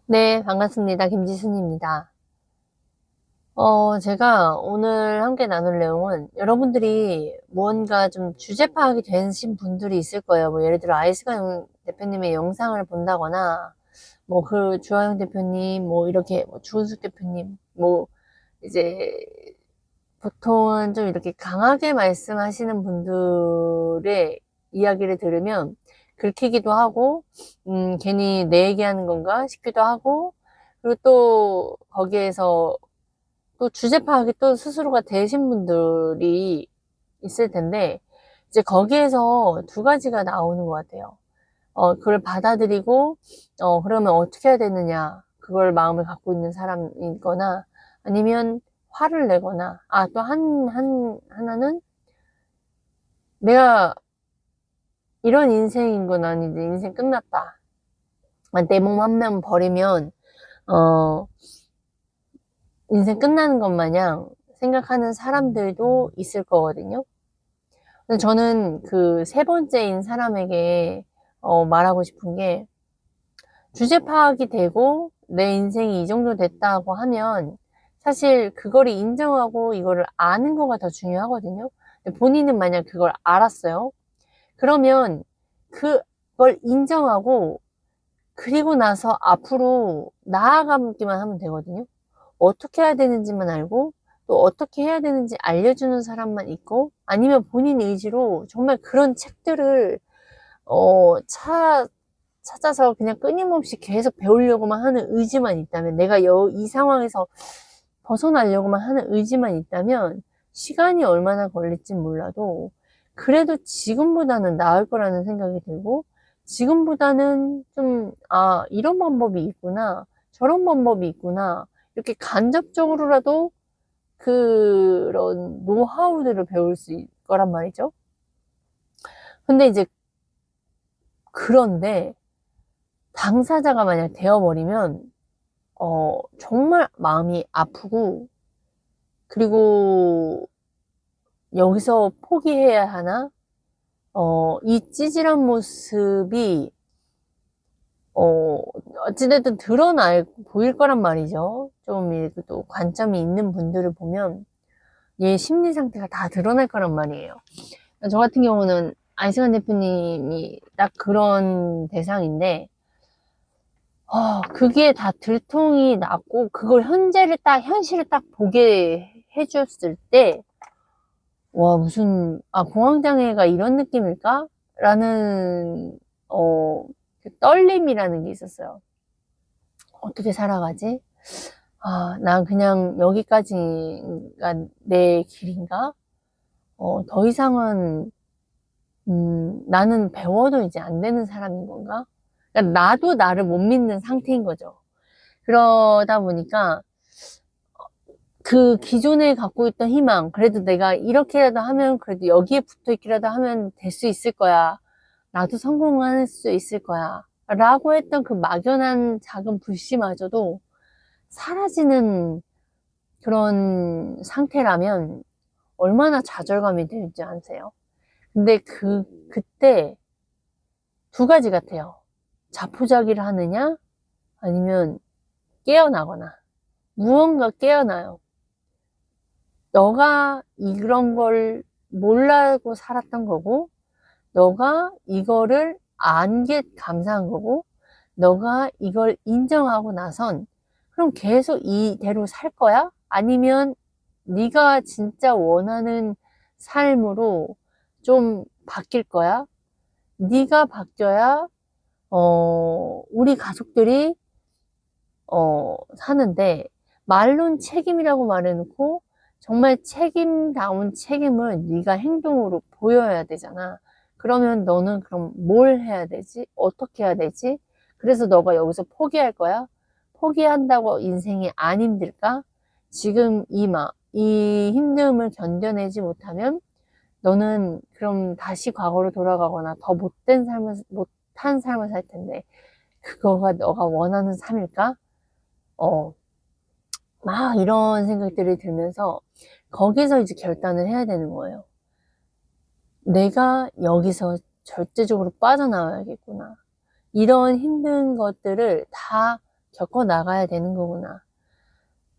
네, 반갑습니다. 김지순입니다. 제가 오늘 함께 나눌 내용은 여러분들이 무언가 좀 주제 파악이 되신 분들이 있을 거예요. 뭐 예를 들어 아이스가영 대표님의 영상을 본다거나 뭐 그 주하영 대표님 뭐 이렇게 뭐 주은숙 대표님 뭐 이제 보통은 좀 이렇게 강하게 말씀하시는 분들의 이야기를 들으면 긁히기도 하고, 괜히 내 얘기하는 건가 싶기도 하고, 그리고 또 거기에서 또 주제 파악이 또 스스로가 되신 분들이 있을 텐데, 이제 거기에서 두 가지가 나오는 것 같아요. 그걸 받아들이고, 그러면 어떻게 해야 되느냐. 그걸 마음을 갖고 있는 사람이거나, 아니면 화를 내거나, 또 하나는 내가 이런 인생인 건 아닌데, 인생 끝났다. 내 몸 한 명 버리면, 어, 인생 끝나는 것 마냥 생각하는 사람들도 있을 거거든요. 근데 저는 그 세 번째인 사람에게, 말하고 싶은 게, 주제 파악이 되고 내 인생이 이 정도 됐다고 하면 사실 그거를 인정하고 이거를 아는 거가 더 중요하거든요. 근데 본인은 만약 그걸 알았어요. 그러면 그걸 인정하고 그리고 나서 앞으로 나아가기만 하면 되거든요. 어떻게 해야 되는지만 알고 또 어떻게 해야 되는지 알려주는 사람만 있고 아니면 본인 의지로 정말 그런 책들을 어, 차, 찾아서 그냥 끊임없이 계속 배우려고만 하는 의지만 있다면, 내가 이 상황에서 벗어나려고만 하는 의지만 있다면, 시간이 얼마나 걸릴진 몰라도, 그래도 지금보다는 나을 거라는 생각이 들고, 지금보다는 좀, 이런 방법이 있구나, 저런 방법이 있구나, 이렇게 간접적으로라도 그런 노하우들을 배울 수 있을 거란 말이죠. 근데 이제, 그런데, 당사자가 만약 되어버리면 정말 마음이 아프고 그리고 여기서 포기해야 하나? 이 찌질한 모습이 어찌됐든 보일 거란 말이죠. 좀 이렇게 또 관점이 있는 분들을 보면 얘 심리 상태가 다 드러날 거란 말이에요. 저 같은 경우는 안시간 대표님이 딱 그런 대상인데 그게 다 들통이 났고, 그걸 현실을 딱 보게 해줬을 때, 와, 공황장애가 이런 느낌일까? 라는, 그 떨림이라는 게 있었어요. 어떻게 살아가지? 난 그냥 여기까지가 내 길인가? 더 이상은, 나는 배워도 이제 안 되는 사람인 건가? 그러니까 나도 나를 못 믿는 상태인 거죠. 그러다 보니까 그 기존에 갖고 있던 희망, 그래도 내가 이렇게라도 하면, 그래도 여기에 붙어 있기라도 하면 될 수 있을 거야. 나도 성공할 수 있을 거야. 라고 했던 그 막연한 작은 불씨마저도 사라지는 그런 상태라면 얼마나 좌절감이 들지 않으세요? 근데 그때 두 가지 같아요. 자포자기를 하느냐, 아니면 깨어나거나. 무언가 깨어나요. 너가 이런 걸 몰라고 살았던 거고, 너가 이거를 안 게 감사한 거고, 너가 이걸 인정하고 나선 그럼 계속 이대로 살 거야? 아니면 네가 진짜 원하는 삶으로 좀 바뀔 거야? 네가 바뀌어야 우리 가족들이 사는데, 말론 책임이라고 말해놓고 정말 책임다운 책임을 네가 행동으로 보여야 되잖아. 그러면 너는 그럼 뭘 해야 되지? 어떻게 해야 되지? 그래서 너가 여기서 포기할 거야? 포기한다고 인생이 안 힘들까? 지금 이 힘듦을 견뎌내지 못하면 너는 그럼 다시 과거로 돌아가거나 더 못한 삶을 살 텐데, 그거가 너가 원하는 삶일까? 어, 막 이런 생각들이 들면서 거기서 이제 결단을 해야 되는 거예요. 내가 여기서 절대적으로 빠져나와야겠구나. 이런 힘든 것들을 다 겪어 나가야 되는 거구나.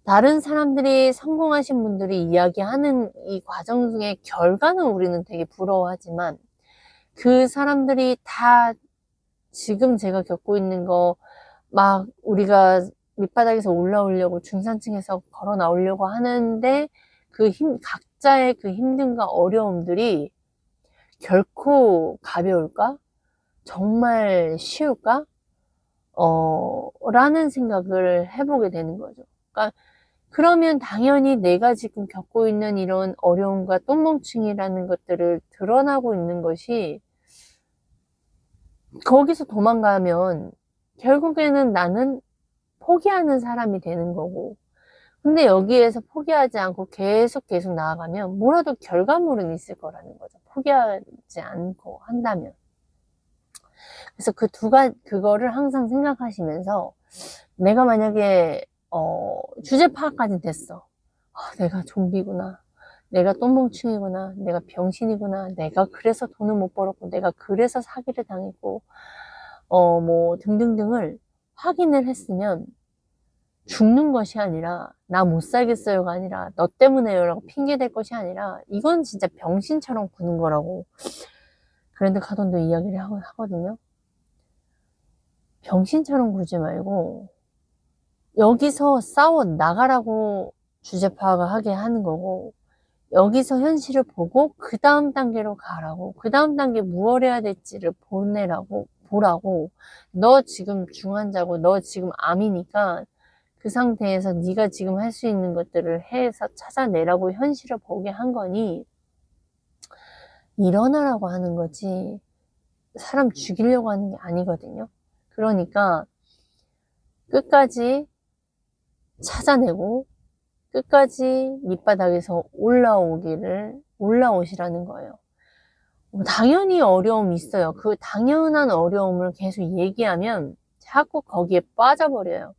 다른 사람들이 성공하신 분들이 이야기하는 이 과정 중에 결과는 우리는 되게 부러워하지만 그 사람들이 다 지금 제가 겪고 있는 거 막 우리가 밑바닥에서 올라오려고 중산층에서 걸어 나오려고 하는데 각자의 그 힘듦과 어려움들이 결코 가벼울까? 정말 쉬울까? 라는 생각을 해보게 되는 거죠. 그러니까 그러면 당연히 내가 지금 겪고 있는 이런 어려움과 똥멍충이라는 것들을 드러나고 있는 것이 거기서 도망가면 결국에는 나는 포기하는 사람이 되는 거고, 근데 여기에서 포기하지 않고 계속 나아가면 뭐라도 결과물은 있을 거라는 거죠. 포기하지 않고 한다면. 그래서 그거를 항상 생각하시면서 내가 만약에 주제 파악까지 됐어. 내가 좀비구나. 내가 똥멍충이구나. 내가 병신이구나. 내가 그래서 돈을 못 벌었고, 내가 그래서 사기를 당했고, 뭐 등등등을 확인을 했으면 죽는 것이 아니라 나 못 살겠어요가 아니라 너 때문에요 라고 핑계 댈 것이 아니라 이건 진짜 병신처럼 구는 거라고 그랜드 카돈도 이야기를 하거든요. 병신처럼 구지 말고 여기서 싸워 나가라고 주제 파악을 하게 하는 거고, 여기서 현실을 보고 그 다음 단계로 가라고, 그 다음 단계 무엇 해야 될지를 보라고. 너 지금 중환자고 너 지금 암이니까 그 상태에서 네가 지금 할 수 있는 것들을 해서 찾아내라고 현실을 보게 한 거니, 일어나라고 하는 거지 사람 죽이려고 하는 게 아니거든요. 그러니까 끝까지 찾아내고 끝까지 밑바닥에서 올라오시라는 거예요. 당연히 어려움이 있어요. 그 당연한 어려움을 계속 얘기하면 자꾸 거기에 빠져버려요.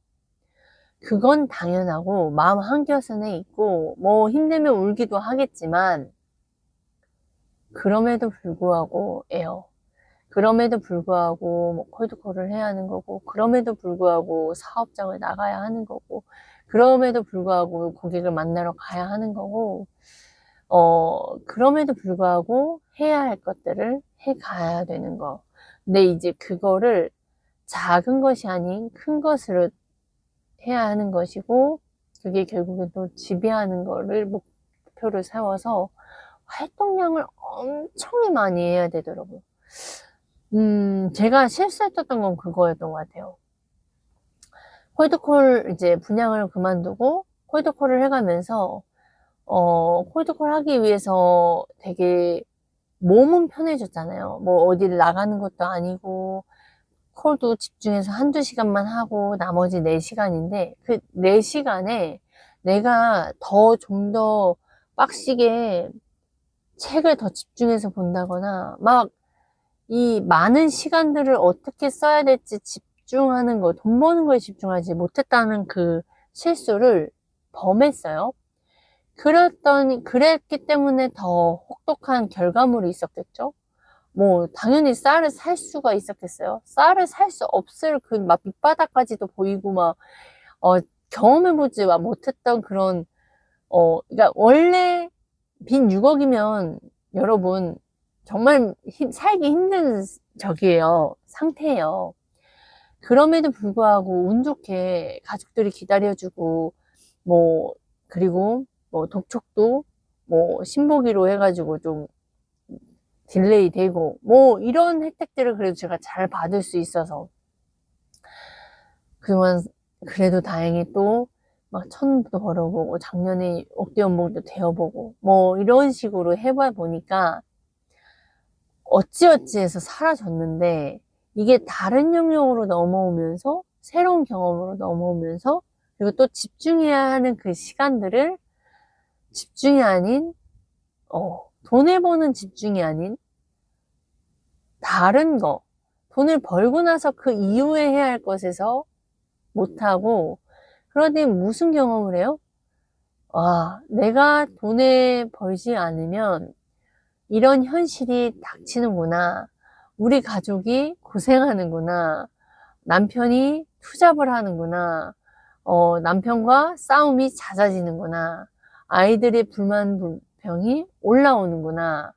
그건 당연하고 마음 한켠에 있고 뭐 힘들면 울기도 하겠지만, 그럼에도 불구하고 그럼에도 불구하고 뭐 콜드콜을 해야 하는 거고, 그럼에도 불구하고 사업장을 나가야 하는 거고, 그럼에도 불구하고 고객을 만나러 가야 하는 거고, 그럼에도 불구하고 해야 할 것들을 해 가야 되는 거. 근데 이제 그거를 작은 것이 아닌 큰 것으로 해야 하는 것이고, 그게 결국엔 또 지배하는 거를 목표를 세워서 활동량을 엄청 많이 해야 되더라고요. 제가 실수했던 건 그거였던 것 같아요. 콜드콜 이제 분양을 그만두고 콜드콜을 해가면서 콜드콜 하기 위해서 되게 몸은 편해졌잖아요. 뭐 어디를 나가는 것도 아니고 콜도 집중해서 한두 시간만 하고 나머지 4시간인데 그 4시간에 내가 좀 더 빡시게 책을 더 집중해서 본다거나 막 이 많은 시간들을 어떻게 써야 될지 집중하는 거, 돈 버는 거에 집중하지 못했다는 그 실수를 범했어요. 그랬기 때문에 더 혹독한 결과물이 있었겠죠? 뭐, 당연히 쌀을 살 수가 있었겠어요? 쌀을 살 수 없을 막 밑바닥까지도 보이고 경험해보지 못했던 그런, 그러니까 원래 빈 6억이면 여러분, 정말 살기 힘든 상태예요. 그럼에도 불구하고 운 좋게 가족들이 기다려주고, 그리고 독촉도 신보기로 해가지고 좀 딜레이 되고, 이런 혜택들을 그래도 제가 잘 받을 수 있어서, 그래도 다행히 또, 천도 벌어보고, 작년에 억대 연봉도 되어보고, 이런 식으로 해봐 보니까, 어찌어찌 해서 사라졌는데, 이게 다른 영역으로 넘어오면서, 새로운 경험으로 넘어오면서, 그리고 또 집중해야 하는 그 시간들을 집중이 아닌, 돈을 버는 집중이 아닌, 다른 거, 돈을 벌고 나서 그 이후에 해야 할 것에서 못하고, 그러니 무슨 경험을 해요? 내가 돈을 벌지 않으면 이런 현실이 닥치는구나. 우리 가족이 고생하는구나. 남편이 투잡을 하는구나. 남편과 싸움이 잦아지는구나. 아이들의 불만 불평이 올라오는구나.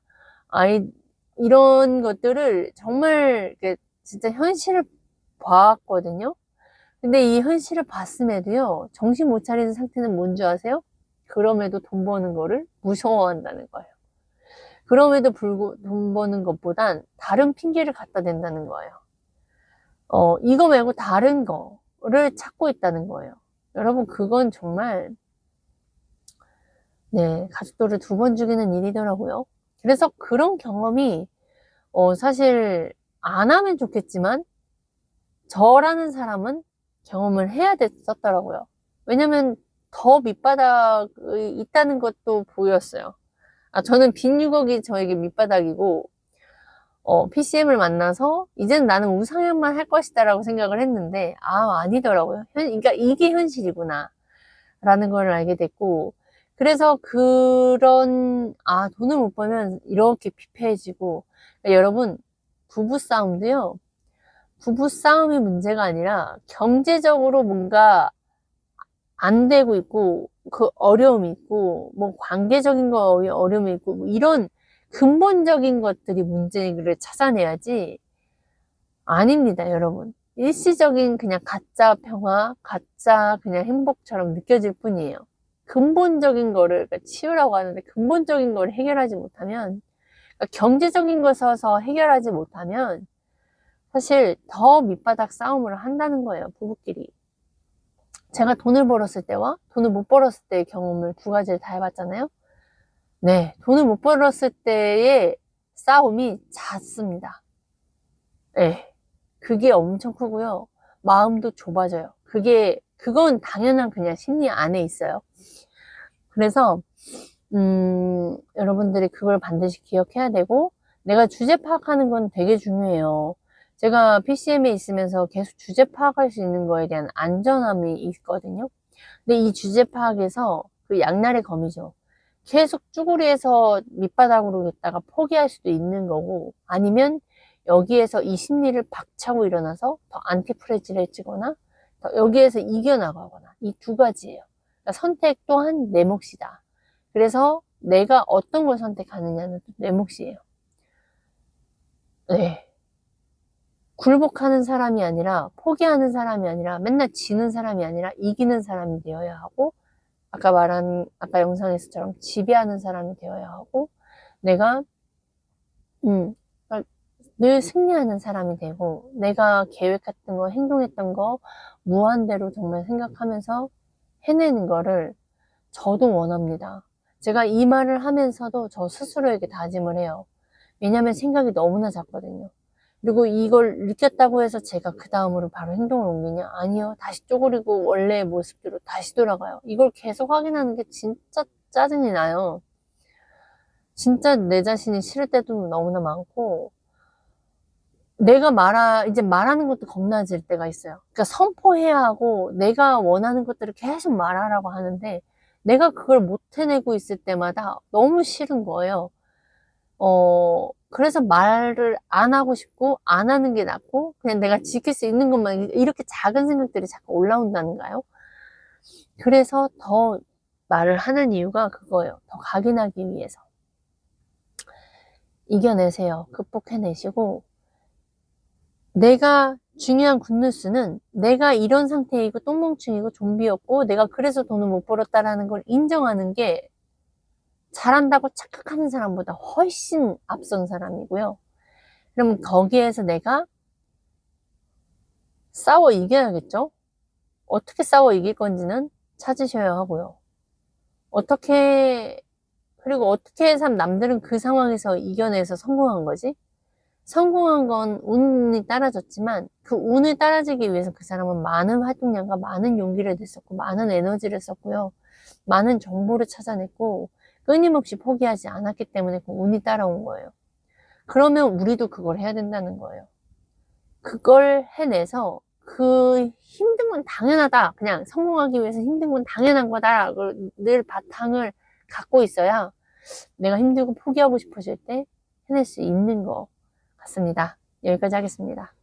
이런 것들을 정말 진짜 현실을 봤거든요. 근데 이 현실을 봤음에도요, 정신 못 차리는 상태는 뭔지 아세요? 그럼에도 돈 버는 거를 무서워한다는 거예요. 그럼에도 불구하고 돈 버는 것보단 다른 핑계를 갖다 댄다는 거예요. 이거 말고 다른 거를 찾고 있다는 거예요. 여러분, 그건 정말, 네, 가족들을 2번 죽이는 일이더라고요. 그래서 그런 경험이, 사실 안 하면 좋겠지만, 저라는 사람은 경험을 해야 됐었더라고요. 왜냐면 더 밑바닥이 있다는 것도 보였어요. 저는 빈 6억이 저에게 밑바닥이고, PCM을 만나서 이제는 나는 우상향만 할 것이다 라고 생각을 했는데, 아니더라고요. 그러니까 이게 현실이구나 라는 걸 알게 됐고, 그래서 돈을 못 벌면 이렇게 피폐해지고, 그러니까 여러분, 부부싸움도요, 부부싸움이 문제가 아니라 경제적으로 뭔가 안 되고 있고, 그 어려움이 있고, 뭐 관계적인 거 어려움이 있고, 뭐 이런 근본적인 것들이 문제를 찾아내야지. 아닙니다, 여러분. 일시적인 그냥 가짜 평화, 가짜 그냥 행복처럼 느껴질 뿐이에요. 근본적인 거를 치우라고 하는데, 근본적인 거를 해결하지 못하면, 경제적인 것에서 해결하지 못하면 사실 더 밑바닥 싸움을 한다는 거예요, 부부끼리. 제가 돈을 벌었을 때와 돈을 못 벌었을 때의 경험을 2가지를 다 해봤잖아요. 네, 돈을 못 벌었을 때의 싸움이 잦습니다. 네, 그게 엄청 크고요. 마음도 좁아져요. 그건 당연한 그냥 심리 안에 있어요. 그래서 여러분들이 그걸 반드시 기억해야 되고, 내가 주제 파악하는 건 되게 중요해요. 제가 PCM에 있으면서 계속 주제 파악할 수 있는 거에 대한 안전함이 있거든요. 근데 이 주제 파악에서 그 양날의 검이죠. 계속 쭈구리에서 밑바닥으로 있다가 포기할 수도 있는 거고, 아니면 여기에서 이 심리를 박차고 일어나서 더 안티프레질해지거나 여기에서 이겨나가거나, 이 2가지예요. 그러니까 선택 또한 내 몫이다. 그래서 내가 어떤 걸 선택하느냐는 내 몫이에요. 네. 굴복하는 사람이 아니라, 포기하는 사람이 아니라, 맨날 지는 사람이 아니라 이기는 사람이 되어야 하고, 아까 영상에서처럼 지배하는 사람이 되어야 하고, 내가 늘 승리하는 사람이 되고, 내가 계획했던 거, 행동했던 거 무한대로 정말 생각하면서 해내는 거를 저도 원합니다. 제가 이 말을 하면서도 저 스스로에게 다짐을 해요. 왜냐면 생각이 너무나 작거든요. 그리고 이걸 느꼈다고 해서 제가 그 다음으로 바로 행동을 옮기냐? 아니요. 다시 쪼그리고 원래의 모습대로 다시 돌아가요. 이걸 계속 확인하는 게 진짜 짜증이 나요. 진짜 내 자신이 싫을 때도 너무나 많고, 이제 말하는 것도 겁나질 때가 있어요. 그러니까 선포해야 하고, 내가 원하는 것들을 계속 말하라고 하는데, 내가 그걸 못 해내고 있을 때마다 너무 싫은 거예요. 그래서 말을 안 하고 싶고, 안 하는 게 낫고, 그냥 내가 지킬 수 있는 것만, 이렇게 작은 생각들이 자꾸 올라온다는가요? 그래서 더 말을 하는 이유가 그거예요. 더 각인하기 위해서. 이겨내세요. 극복해내시고, 내가 중요한 굿뉴스는 내가 이런 상태이고 똥멍충이고 좀비였고, 내가 그래서 돈을 못 벌었다라는 걸 인정하는 게 잘한다고 착각하는 사람보다 훨씬 앞선 사람이고요. 그럼 거기에서 내가 싸워 이겨야겠죠? 어떻게 싸워 이길 건지는 찾으셔야 하고요. 그리고 어떻게 해서 남들은 그 상황에서 이겨내서 성공한 거지? 성공한 건 운이 따라졌지만, 그 운을 따라지기 위해서 그 사람은 많은 활동량과 많은 용기를 냈었고, 많은 에너지를 썼고요. 많은 정보를 찾아냈고, 끊임없이 포기하지 않았기 때문에 그 운이 따라온 거예요. 그러면 우리도 그걸 해야 된다는 거예요. 그걸 해내서 그 힘든 건 당연하다. 그냥 성공하기 위해서 힘든 건 당연한 거다. 늘 바탕을 갖고 있어야 내가 힘들고 포기하고 싶어질 때 해낼 수 있는 거 같습니다. 여기까지 하겠습니다.